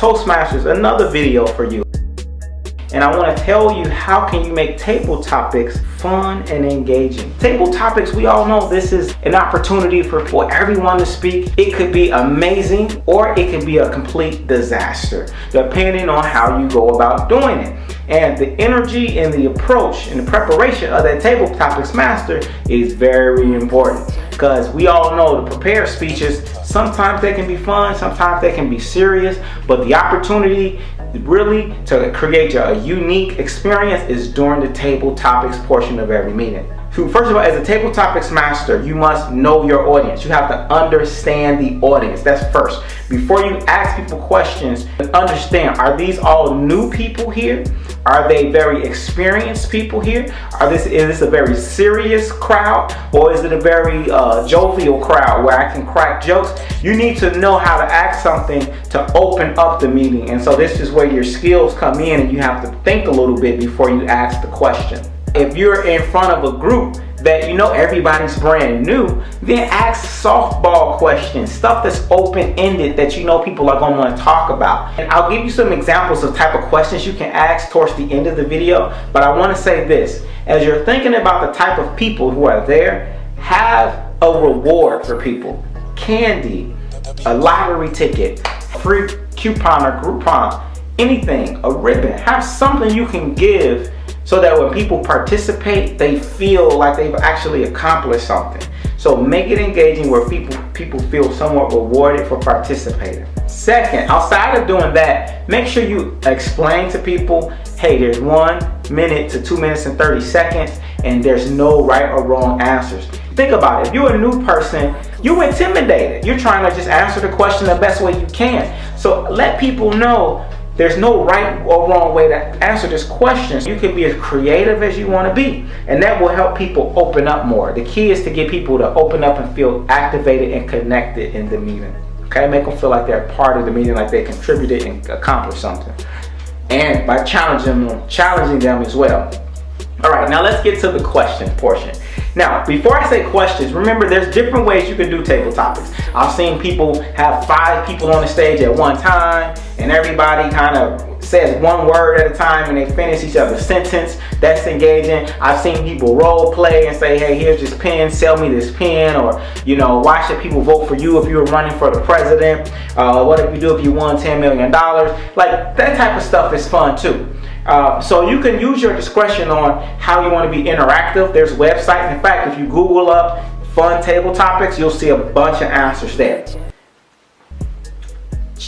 Toastmasters, another video for you. And I want to tell you how can you make table topics fun and engaging. Table topics, we all know this is an opportunity for everyone to speak. It could be amazing or it could be a complete disaster, depending on how you go about doing it. And the energy and the approach and the preparation of that table topics master is very important, because we all know the prepared speeches, sometimes they can be fun, sometimes they can be serious, but the opportunity really to create a unique experience is during the table topics portion of every meeting. So first of all, as a table topics master, you must know your audience. You have to understand the audience. That's first. Before you ask people questions, understand, are these all new people here? Are they very experienced people here? Is this a very serious crowd, or is it a very jovial crowd where I can crack jokes? You need to know how to ask something to open up the meeting. And so this is where your skills come in, and you have to think a little bit before you ask the question. If you're in front of a group that you know everybody's brand new, then ask softball questions, stuff that's open-ended that you know people are going to want to talk about. And I'll give you some examples of type of questions you can ask towards the end of the video, but I want to say this. As you're thinking about the type of people who are there, have a reward for people. Candy, a lottery ticket, free coupon or Groupon, anything, a ribbon. Have something you can give so that when people participate, they feel like they've actually accomplished something. So make it engaging where people feel somewhat rewarded for participating. Second, outside of doing that, make sure you explain to people, hey, there's 1 minute to 2 minutes and 30 seconds, and there's no right or wrong answers. Think about it. If you're a new person, you're intimidated. You're trying to just answer the question the best way you can. So let people know there's no right or wrong way to answer this question. You can be as creative as you want to be, and that will help people open up more. The key is to get people to open up and feel activated and connected in the meeting. Okay, make them feel like they're part of the meeting, like they contributed and accomplished something. And by challenging them as well. All right, now let's get to the question portion. Now, before I say questions, remember there's different ways you can do table topics. I've seen people have 5 people on the stage at one time, and everybody kind of says one word at a time and they finish each other's sentence. That's engaging. I've seen people role play and say, hey, here's this pen, sell me this pen, or, you know, why should people vote for you if you were running for the president? What if you do if you won $10 million? Like, that type of stuff is fun too. So you can use your discretion on how you want to be interactive. There's websites. In fact, if you Google up fun table topics, you'll see a bunch of answers there.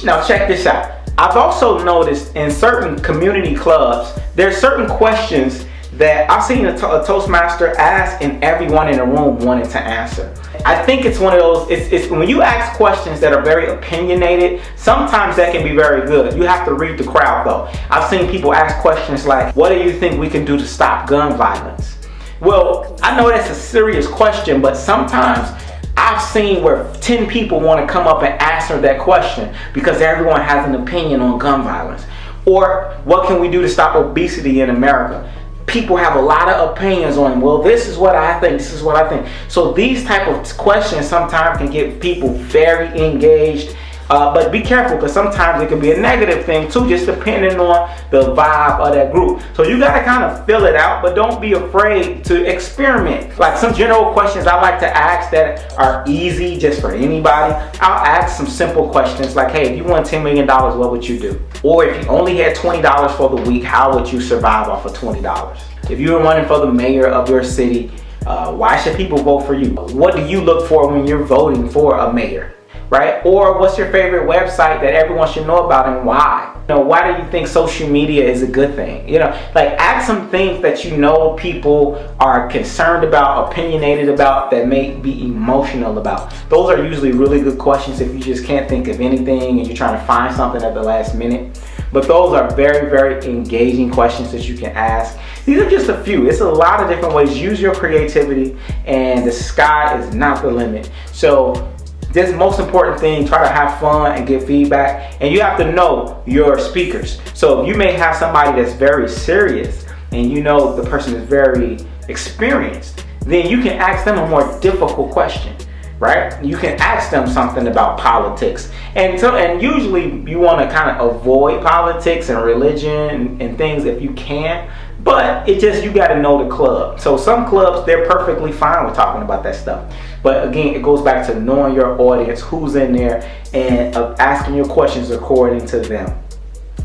Now check this out. I've also noticed in certain community clubs, there's certain questions that I've seen a Toastmaster ask and everyone in the room wanted to answer. I think it's one of those, it's when you ask questions that are very opinionated, sometimes that can be very good. You have to read the crowd though. I've seen people ask questions like, what do you think we can do to stop gun violence? Well, I know that's a serious question, but sometimes I've seen where 10 people want to come up and answer that question because everyone has an opinion on gun violence. Or what can we do to stop obesity in America? People have a lot of opinions on, well, this is what I think, this is what I think. So these type of questions sometimes can get people very engaged. But be careful, because sometimes it can be a negative thing too, just depending on the vibe of that group. So you got to kind of fill it out, but don't be afraid to experiment. Like some general questions I like to ask that are easy just for anybody. I'll ask some simple questions like, hey, if you won $10 million, what would you do? Or if you only had $20 for the week, how would you survive off of $20? If you were running for the mayor of your city, why should people vote for you? What do you look for when you're voting for a mayor? Right? Or what's your favorite website that everyone should know about and why? You know, why do you think social media is a good thing? You know, like ask some things that you know people are concerned about, opinionated about, that may be emotional about. Those are usually really good questions if you just can't think of anything and you're trying to find something at the last minute. But those are very, very engaging questions that you can ask. These are just a few. It's a lot of different ways. Use your creativity, and the sky is not the limit. So this most important thing, try to have fun and get feedback, and you have to know your speakers. So you may have somebody that's very serious and you know the person is very experienced, then you can ask them a more difficult question. right? You can ask them something about politics, and usually you want to kind of avoid politics and religion and things if you can. But it just, you got to know the club. So some clubs, they're perfectly fine with talking about that stuff. But again, it goes back to knowing your audience, who's in there, and asking your questions according to them.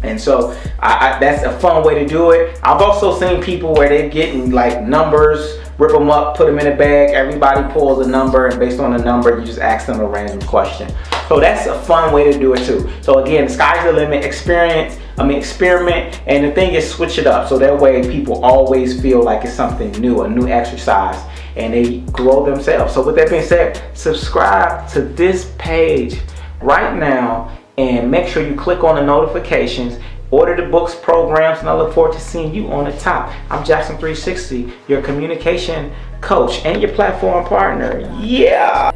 And so that's a fun way to do it. I've also seen people where they're getting like numbers, rip them up, put them in a bag. Everybody pulls a number, and based on the number, you just ask them a random question. So that's a fun way to do it too. So again, the sky's the limit. Experiment, and the thing is, switch it up. So that way people always feel like it's something new, a new exercise, and they grow themselves. So with that being said, subscribe to this page right now, and make sure you click on the notifications, order the books, programs, and I look forward to seeing you on the top. I'm Jackson 360, your communication coach and your platform partner. Yeah.